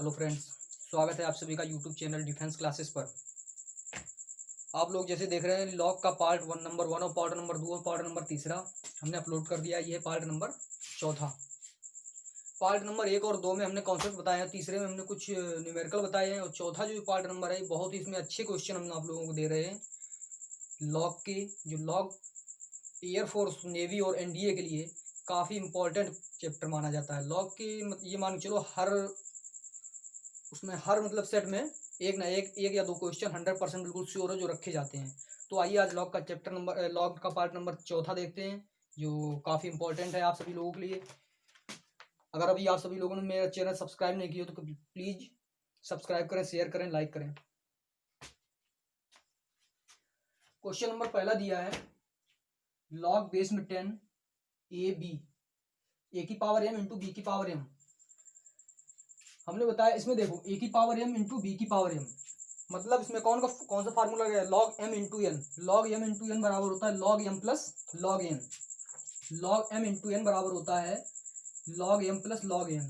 Hello friends, स्वागत है आप सभी का यूट्यूब चैनल डिफेंस क्लासेस पर। आप लोग जैसे देख रहे हैं लॉग का पार्ट नंबर 1 और पार्ट नंबर 2 और पार्ट नंबर 3 हमने अपलोड कर दिया। ये है पार्ट नंबर 4। पार्ट नंबर 1 और 2 में हमने कॉन्सेप्ट बताए हैं, तीसरे में हमने कुछ न्यूमेरिकल बताए हैं और चौथा जो पार्ट नंबर है बहुत ही इसमें अच्छे क्वेश्चन हम आप लोगों को दे रहे हैं। लॉग के जो लॉग एयरफोर्स, नेवी और एनडीए के लिए काफ़ी इंपॉर्टेंट चैप्टर माना जाता है। लॉग की ये मान के चलो हर मतलब सेट में एक ना एक या दो क्वेश्चन 100% बिल्कुल श्योर है जो रखे जाते हैं। तो आइए आज लॉग का पार्ट नंबर 4 देखते हैं जो काफ़ी इंपॉर्टेंट है आप सभी लोगों के लिए। अगर अभी आप सभी लोगों ने मेरा चैनल सब्सक्राइब नहीं किया तो प्लीज़ सब्सक्राइब करें, शेयर करें, लाइक करें। क्वेश्चन नंबर पहला दिया है लॉग बेस में 10 ए की पावर m इंटू बी की पावर m। हमने बताया इसमें देखो ए की पावर m इंटू बी की पावर m, मतलब इसमें कौन सा फार्मूला गया, log m into N. Log m into N बराबर होता है log m plus log n। Log m into N बराबर होता है log m plus log n।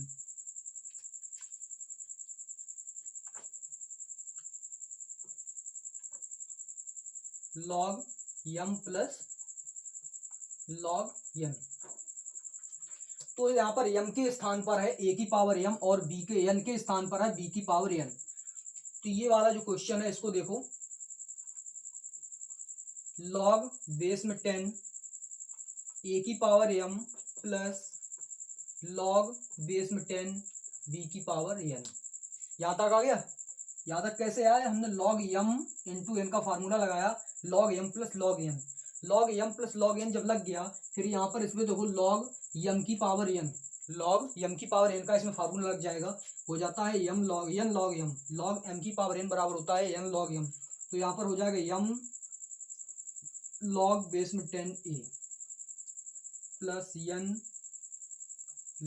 Log m plus log n। तो यहाँ पर m के स्थान पर है a की पावर m और b के n के स्थान पर है b की पावर n। तो ये वाला जो क्वेश्चन है इसको देखो, लॉग बेस में 10 a की power m plus log base में 10 b की पावर n। यहाँ तक आ गया। यहाँ तक कैसे आया, हमने लॉग m इंटू एन का फार्मूला लगाया, log m plus log n। Log m plus log n जब लग गया फिर यहाँ पर इसमें देखो लॉग m की पावर n। लॉग m की पावर n का इसमें फार्मूला लग जाएगा, हो जाता है m log n log m। Log m की पावर n बराबर होता है n लॉग m। तो यहाँ पर हो जाएगा m लॉग बेस में 10a plus n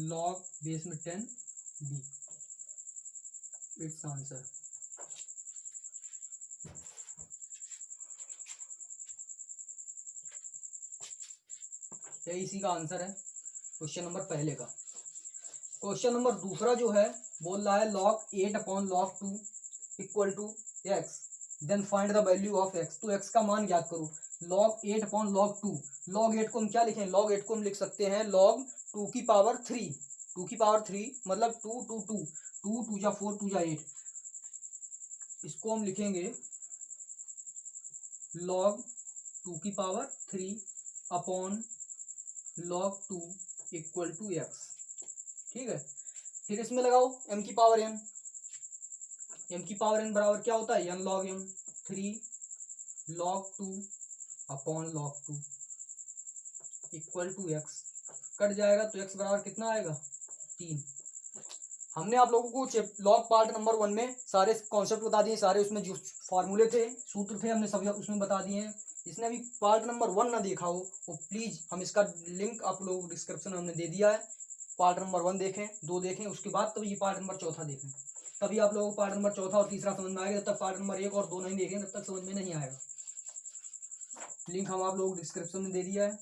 log base में 10b। It's answer. यही इसी का आंसर है क्वेश्चन नंबर पहले का। क्वेश्चन नंबर दूसरा जो है बोल रहा है log 8 upon log 2 equal to X, then find the value of X. तो एक्स का मान ज्ञात करो। लॉग 8 अपॉन लॉग 2, लॉग 8 को हम क्या लिखें, लॉग 8 को हम लिख सकते हैं लॉग 2 की पावर 3। 2 की पावर 3 मतलब 2 2 2 2 2 जा 4 2 जा 8। इसको हम लिखेंगे लॉग 2 की power 3 upon log 2 equal to X. ठीक है, फिर इसमें लगाओ m की पावर n। m की पावर n बराबर क्या होता है n log m। 3 log 2 upon log 2 equal to X. Cut जाएगा तो x बराबर कितना आएगा 3। हमने आप लोगों को लॉग पार्ट नंबर 1 में सारे कॉन्सेप्ट बता दिए, सारे उसमें जो फॉर्मूले थे, सूत्र थे, हमने सभी उसमें बता दिए हैं। जिसने अभी पार्ट नंबर 1 ना देखा हो वो प्लीज़, हम इसका लिंक आप लोगों को डिस्क्रिप्शन में हमने दे दिया है। पार्ट नंबर 1 देखें, 2 देखें, उसके बाद तब ये पार्ट नंबर 4 देखें, तभी आप लोगों को पार्ट नंबर 4 और 3 समझ में आएगा। जब तक पार्ट नंबर 1 और 2 नहीं देखें तब तक समझ में नहीं आएगा। लिंक हम आप लोगों को डिस्क्रिप्शन में दे दिया है।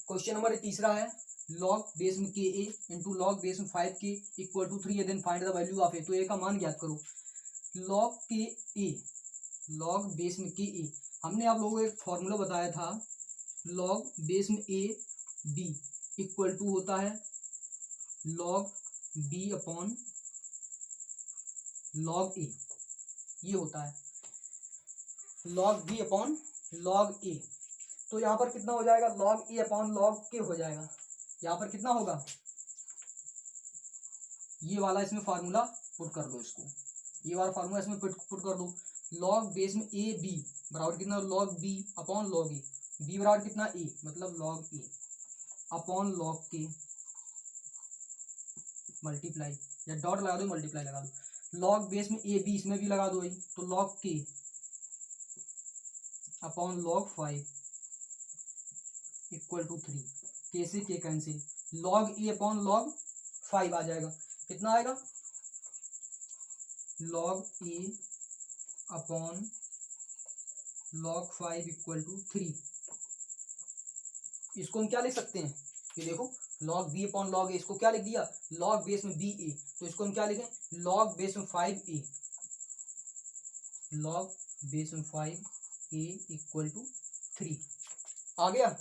क्वेश्चन नंबर 3 है लॉग बेस में के ए इंटू लॉग बेस में 5 के equal to 3 then find the value of a. तो ए का मान ज्ञात करो। लॉग के ए, लॉग बेस में के ए, हमने आप लोगों को एक फॉर्मूला बताया था, लॉग बेस में ए बी इक्वल टू होता है लॉग बी अपॉन लॉग ए। ये होता है लॉग बी अपॉन लॉग ए। तो यहाँ पर कितना हो जाएगा, लॉग ए अपॉन लॉग के हो जाएगा। यहाँ पर कितना होगा, ये वाला इसमें फार्मूला पुट कर दो, इसको ये वाला फार्मूला इसमें पुट कर दो। लॉग बेस में ए बी बराबर कितना, लॉग बी अपॉन लॉग ए। बी बराबर कितना ए, मतलब लॉग ए अपॉन लॉग के मल्टीप्लाई, या डॉट लगा दो मल्टीप्लाई लगा दो। लॉग बेस में ए बी इसमें भी लगा दो वही, तो लॉग के अपॉन लॉग 5 इक्वल टू 3। के से के cancel, log A upon log 5 आ जाएगा। कितना आएगा, log A upon log 5 equal to 3। इसको हम क्या लिख सकते हैं, ये देखो log b upon log a, इसको क्या लिख दिया, log बेस में बी ए, तो इसको हम क्या लिखें, log बेस में 5a, log बेस में 5a इक्वल टू 3। आ गया।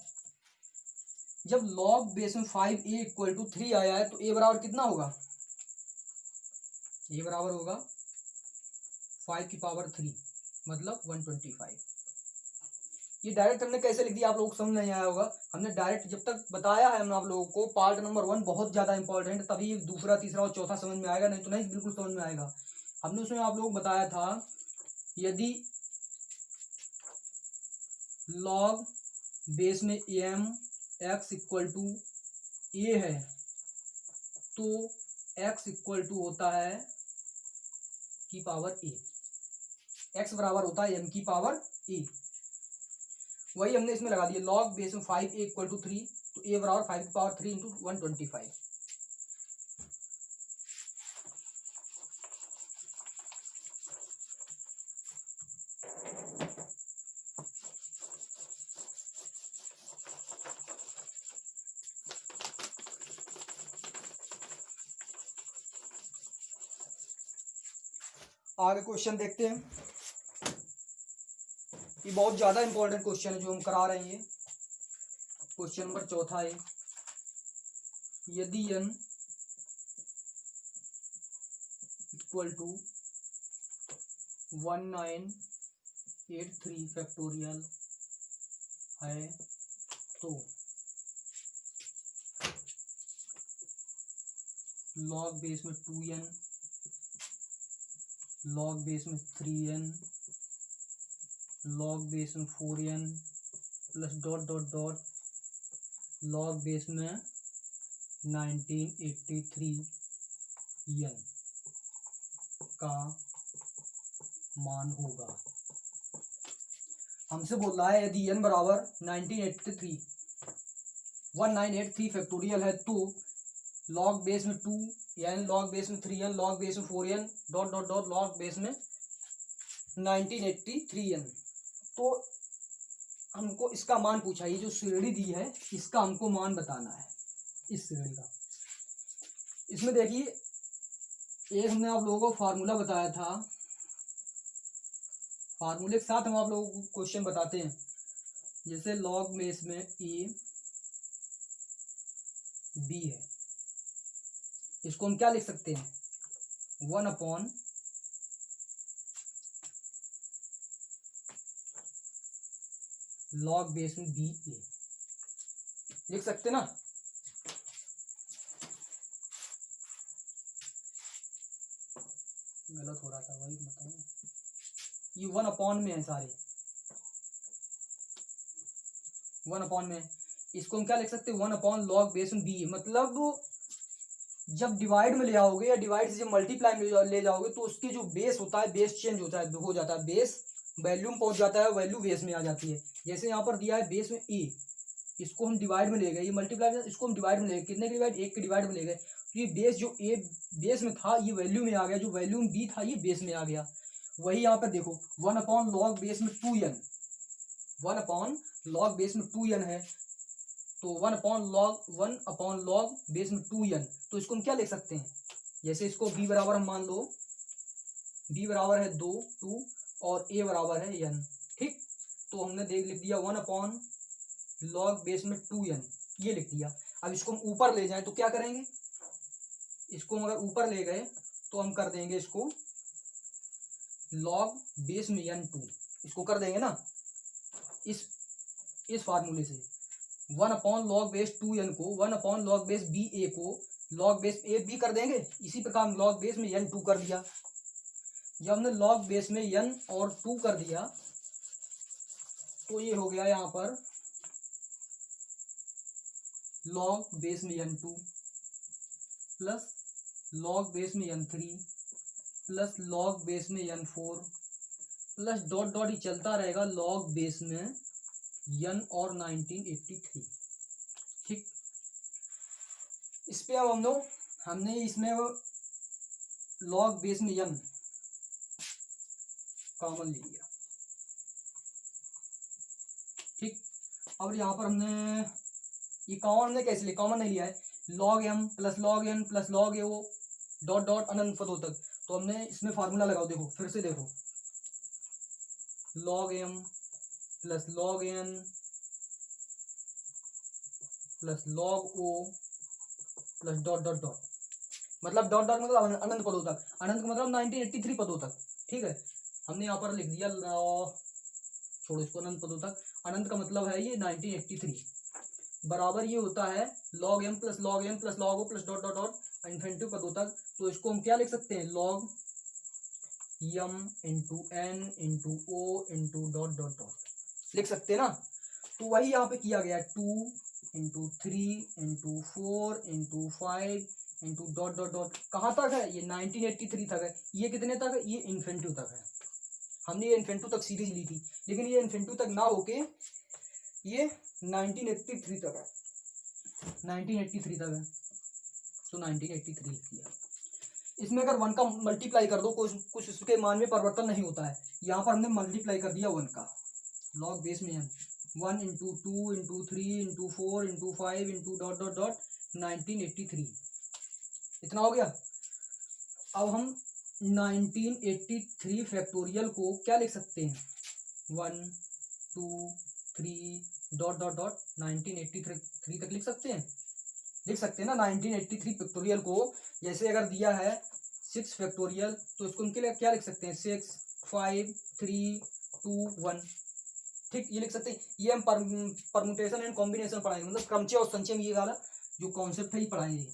जब log बेस में 5a इक्वल टू 3 आया है तो a बराबर कितना होगा, a बराबर होगा 5 की पावर 3 मतलब 125। ये डायरेक्ट हमने कैसे लिख दिया आप लोगों को समझ नहीं आया होगा, हमने डायरेक्ट जब तक बताया है हमने आप लोगों को पार्ट नंबर 1 बहुत ज्यादा इंपॉर्टेंट, तभी दूसरा तीसरा और चौथा समझ में आएगा, नहीं तो नहीं बिल्कुल समझ में आएगा। हमने उसमें आप लोगों को बताया था यदि लॉग बेस में एम एक्स इक्वल टू ए है तो एक्स इक्वल टू होता है की पावर ए, एक्स बराबर होता है एम की पावर ए। वही हमने इसमें लगा दिया लॉग बेस में 5 ए इक्वल टू 3, तो ए बराबर 5 की पावर 3 इंटू 125। आगे क्वेश्चन देखते हैं, ये बहुत ज्यादा इंपॉर्टेंट क्वेश्चन है जो हम करा रहे हैं। क्वेश्चन नंबर चौथा है, यदि n इक्वल टू 1983 फैक्टोरियल है तो लॉग बेस में 2n, लॉग बेस में 3n, लॉग बेस में 4n plus dot dot dot log base में 1983n का मान होगा। हमसे बोल रहा है यदि n बराबर 1983 फैक्टोरियल है तो लॉग बेस में 2n, लॉग बेस में 3n, लॉग बेस में 4n dot dot dot log base में 1983n, तो हमको इसका मान पूछा। ये जो श्रेणी दी है इसका हमको मान बताना है, इस श्रेणी का। इसमें देखिए एक हमने आप लोगों को फार्मूला बताया था, फार्मूले के साथ हम आप लोगों को क्वेश्चन बताते हैं। जैसे लॉग बेस में ए बी है, इसको हम क्या लिख सकते हैं, 1 अपॉन लॉग बेस में बी ए लिख सकते ना। गलत हो रहा था वही बताइए, ये 1 अपॉन में है सारे, 1 अपॉन में। इसको हम क्या लिख सकते हैं, 1 अपॉन लॉग बेस में बी, मतलब जब डिवाइड में ले आओगे या डिवाइड से जब मल्टीप्लाई में ले जाओगे तो उसके जो बेस होता है, बेस चेंज होता है, हो जाता है, बेस वैल्यू में पहुंच जाता है, वैल्यू बेस में आ जाती है। जैसे यहाँ पर दिया है बेस में ए, इसको हम डिवाइड में ले गए, ये मल्टीप्लाई, इसको हम डिवाइड में ले गए, कितने डिवाइड, 1 के डिवाइड में ले गए, तो ये बेस जो ए बेस में था ये वैल्यू में आ गया, जो वैल्यू में बी था ये बेस में आ गया। वही यहाँ पर देखो 1 अपॉन लॉग बेस में 2n, 1 अपॉन लॉग बेस में 2n है, तो 1 अपॉन लॉग बेस में 2n, तो इसको हम क्या लिख सकते हैं, जैसे इसको b बराबर हम मान लो, b बराबर है 2 और a बराबर है n, ठीक। तो हमने लिख दिया 1 अपॉन लॉग बेस में 2n, ये लिख दिया। अब इसको हम ऊपर ले जाएं तो क्या करेंगे, इसको हम अगर ऊपर ले गए तो हम कर देंगे इसको लॉग बेस में n2, इसको कर देंगे ना इस फार्मूले से। 1 अपॉन लॉग बेस 2n को 1 अपॉन लॉग बेस बी ए को लॉग बेस ए बी कर देंगे, इसी प्रकार लॉग बेस में n2 कर दिया। जब हमने लॉग बेस में n और 2 कर दिया तो ये हो गया यहाँ पर लॉग बेस में n2 प्लस लॉग बेस में n3 प्लस लॉग बेस में n4 प्लस डॉट डॉट ही चलता रहेगा लॉग बेस में n और 1983, ठीक। इस पे अब हमने इसमें लॉग बेस में n कॉमन ले लिया, ठीक। अब यहाँ पर हमने ये कॉमन हमने कैसे लिया, कॉमन नहीं लिया है, log m plus log n plus log a dot dot अनंत पदों तक। तो हमने इसमें फार्मूला लगाओ, देखो फिर से देखो, log m plus log n plus log o plus dot dot dot, मतलब डॉट डॉट मतलब अनंत पदों तक, अनंत का मतलब 1983 पदों तक। ठीक है, हमने यहाँ पर लिख दिया, छोड़ो इसको, अनंत पदों तक, अनंत का मतलब है ये 1983 बराबर ये होता है log m plus log n plus log o plus dot dot dot infinity पदों तक। तो इसको हम क्या लिख सकते हैं, log m into n into o into dot dot dot लिख सकते हैं ना। तो वही यहाँ पे किया गया, 2 into 3 into 4 into 5 into dot dot dot, कहाँ तक है, ये 1983 तक है। ये कितने तक है, ये इन्फिनिटी तक है। हमने ये इन्फिनिटी तक सीरीज ली थी, लेकिन ये इन्फिनिटी तक ना होके ये 1983 तक है, 1983 तक है। तो 1983 लिख दिया। इसमें अगर 1 का मल्टीप्लाई कर दो, कुछ इसके मान में परिवर्तन नहीं होता है। यहाँ पर हमने मल्टीप्लाई कर दिया 1 का, लॉग बेस में n 1 into 2 into 3 into 4 into 5 into dot dot dot 1983, इतना हो गया। अब हम 1983 फैक्टोरियल को क्या लिख सकते हैं, 1 2 3 डॉट डॉट डॉट 1983 तक लिख सकते हैं, लिख सकते हैं ना। 1983 फैक्टोरियल को जैसे अगर दिया है 6 फैक्टोरियल, तो इसको उनके लिए क्या लिख सकते हैं, 6 5 3 2 1, ठीक, ये लिख सकते हैं। ये हम परमुटेशन एंड कॉम्बिनेशन पढ़ाएंगे, मतलब क्रमचय और संचय में ये वाला जो कॉन्सेप्ट है ये पढ़ाएंगे।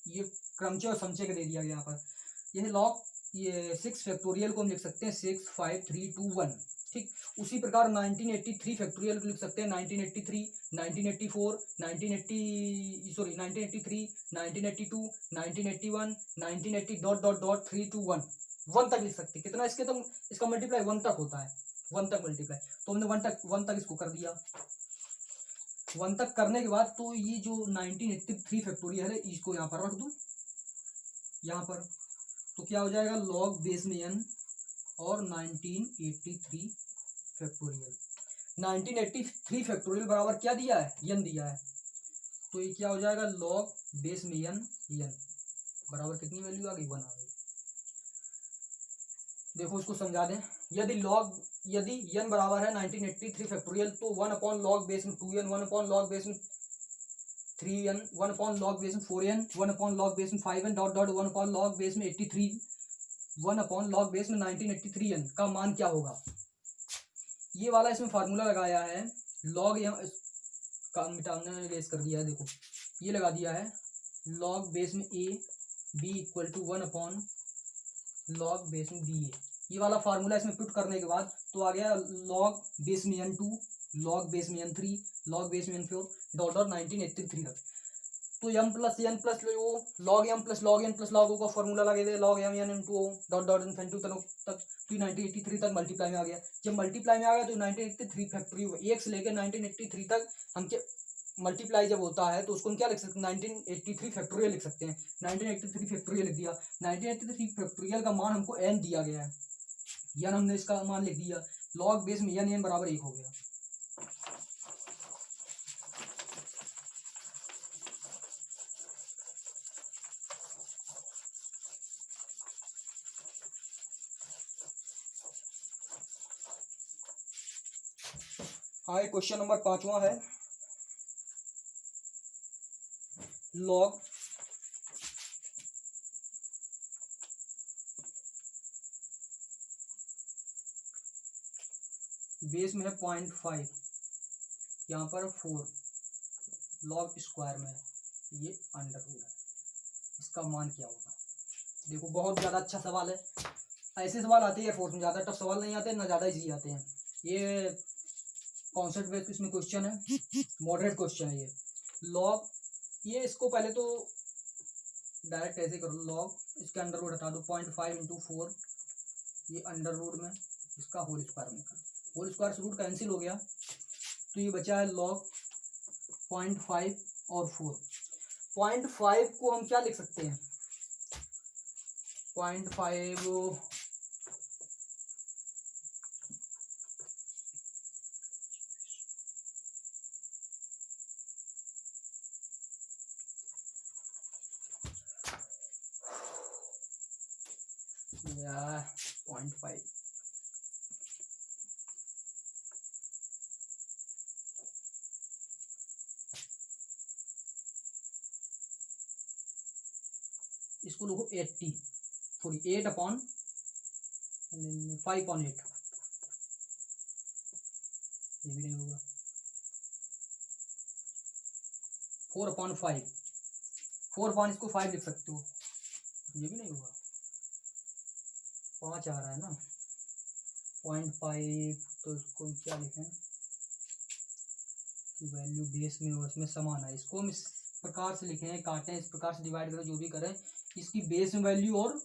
ये क्रमचय और संचय का दे दिया गया यहाँ पर। यह लॉग, ये 6 फैक्टोरियल को हम लिख सकते हैं 6 5 3 2 1, ठीक। उसी प्रकार 1983 फैक्टोरियल को लिख सकते हैं 1983 1984 1983 1982 1981 1980 डॉट डॉट डॉट 3 2 1 1 तक लिख सकते हैं। कितना इसके, तो इसका मल्टीप्लाई 1 तक होता है, 1 तक मल्टीप्लाई। तो हमने 1 तक इसको कर दिया। 1 तक करने के बाद तो ये जो 1983 फैक्टोरियल है इसको यहाँ पर रख दूं, यहाँ पर, तो क्या हो जाएगा, लॉग बेस में n और 1983 फैक्टोरियल। 1983 फैक्टोरियल बराबर क्या दिया है, n दिया है। तो ये क्या हो जाएगा, लॉग बेस में n बराबर कितनी वैल्यू आ गई, 1 आ गई। देखो इसको समझा दें, यदि n बराबर है 1983 फैक्टोरियल, तो 1 अपॉन लॉग बेस में 2n, 1 अपॉन लॉग बेस में 3n, 1 अपॉन लॉग बेस में 4n, 1 अपॉन लॉग बेस में 5n dot dot 1 upon log base में 83, 1 अपॉन लॉग बेस में 1983n का मान क्या होगा। ये वाला इसमें फार्मूला लगाया है, लॉग m का मिटाने रेस कर दिया है, देखो ये लगा दिया है, लॉग बेस में a b equal to 1 upon log base में बी ए। ये वाला फार्मूला इसमें पुट करने के बाद तो आ गया लॉग बेस में n2, लॉग बेस में n3, लॉग बेस में n4 डॉट डॉट 1983 तक। तो m प्लस n प्लस वो log m plus log n plus log o का फार्मूला लगे थे, log m n into o dot dot infinity तक, तो 1983 तक मल्टीप्लाई में आ गया। जब मल्टीप्लाई में आ गया तो 1983 फैक्टरी 1 से लेकर 1983 तक हम क्या मल्टीप्लाई जब होता है तो उसको हम क्या लिख सकते हैं, 1983 फैक्टोरियल लिख सकते हैं। 1983 फैक्टोरियल लिख दिया। 1983 फैक्टोरियल का मान हमको n दिया गया है, n हमने इसका मान लिख दिया, लॉग बेस में n बराबर 1 हो गया। हाँ, क्वेश्चन नंबर 5वां है, लॉग बेस में है 0.5, यहाँ पर 4, लॉग स्क्वायर में है, ये अंडर रूट है, इसका मान क्या होगा। देखो बहुत ज़्यादा अच्छा सवाल है, ऐसे सवाल आते हैं फोर्थ में, ज़्यादा टफ सवाल नहीं आते, ना ज़्यादा इजी आते हैं। ये कॉन्सेप्ट बेस्ड इसमें क्वेश्चन है, मॉडरेट क्वेश्चन है ये। लॉग, ये इसको पहले तो डायरेक्ट ऐसे करो, लॉग इसके अंडर रूट हटा दो, 0.5 इंटू 4, ये अंडर रूट में इसका होल स्क्वायर में कर दिया, होल स्क्वायर से रूट कैंसिल हो गया, तो ये बचा है लॉग 0.5 और 4। 0.5 को हम क्या लिख सकते हैं, 0.5 . या 0.5 इसको लिखो 80 सॉरी 8/5/8 ये भी नहीं होगा 4/5 4/5 इसको 5 लिख सकते हो ये भी नहीं होगा 5 आ रहा है ना 0.5 तो इसको क्या लिखें कि वैल्यू बेस में हो इसमें समान है इसको हम इस प्रकार से लिखें काटें इस प्रकार से डिवाइड करें जो भी करें इसकी बेस में वैल्यू और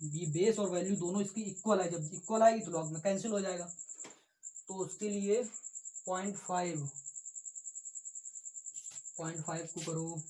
ये बेस और वैल्यू दोनों इसकी इक्वल है जब इक्वल आएगी तो लॉग में कैंसिल हो जाएगा तो उसके लिए 0.5 को करो